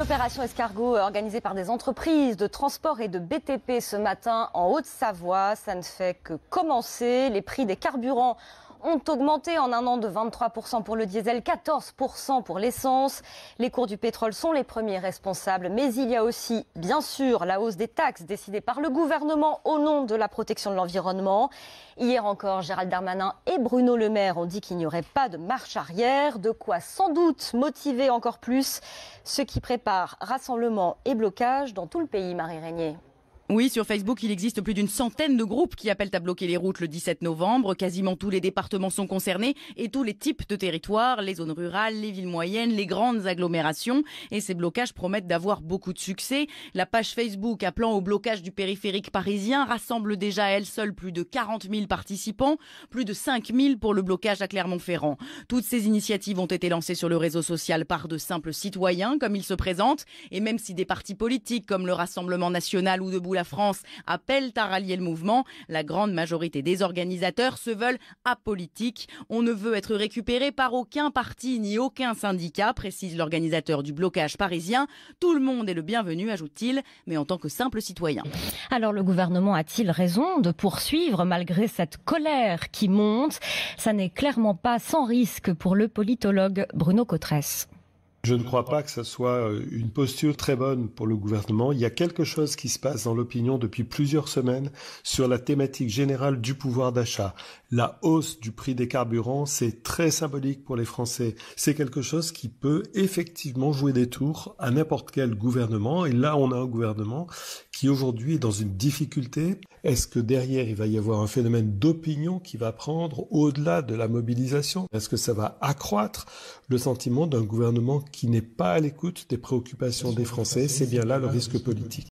opération escargot organisée par des entreprises de transport et de BTP ce matin en Haute-Savoie. Ça ne fait que commencer. Les prix des carburants ont augmenté en un an de 23% pour le diesel, 14% pour l'essence. Les cours du pétrole sont les premiers responsables, mais il y a aussi, bien sûr, la hausse des taxes décidée par le gouvernement au nom de la protection de l'environnement. Hier encore, Gérald Darmanin et Bruno Le Maire ont dit qu'il n'y aurait pas de marche arrière, de quoi sans doute motiver encore plus ceux qui préparent rassemblements et blocages dans tout le pays, Marie Régnier. Oui, sur Facebook, il existe plus d'une centaine de groupes qui appellent à bloquer les routes le 17 novembre. Quasiment tous les départements sont concernés et tous les types de territoires, les zones rurales, les villes moyennes, les grandes agglomérations. Et ces blocages promettent d'avoir beaucoup de succès. La page Facebook appelant au blocage du périphérique parisien rassemble déjà à elle seule plus de 40 000 participants, plus de 5 000 pour le blocage à Clermont-Ferrand. Toutes ces initiatives ont été lancées sur le réseau social par de simples citoyens, comme ils se présentent. Et même si des partis politiques comme le Rassemblement national ou Debout la France appellent à rallier le mouvement, la grande majorité des organisateurs se veulent apolitiques. On ne veut être récupéré par aucun parti ni aucun syndicat, précise l'organisateur du blocage parisien. Tout le monde est le bienvenu, ajoute-t-il, mais en tant que simple citoyen. Alors le gouvernement a-t-il raison de poursuivre malgré cette colère qui monte? Ça n'est clairement pas sans risque pour le politologue Bruno Cotresse. Je ne crois pas que ce soit une posture très bonne pour le gouvernement. Il y a quelque chose qui se passe dans l'opinion depuis plusieurs semaines sur la thématique générale du pouvoir d'achat. La hausse du prix des carburants, c'est très symbolique pour les Français. C'est quelque chose qui peut effectivement jouer des tours à n'importe quel gouvernement. Et là, on a un gouvernement qui aujourd'hui est dans une difficulté. Est-ce que derrière, il va y avoir un phénomène d'opinion qui va prendre au-delà de la mobilisation? Est-ce que ça va accroître le sentiment d'un gouvernement qui n'est pas à l'écoute des préoccupations des Français? C'est bien là le risque politique.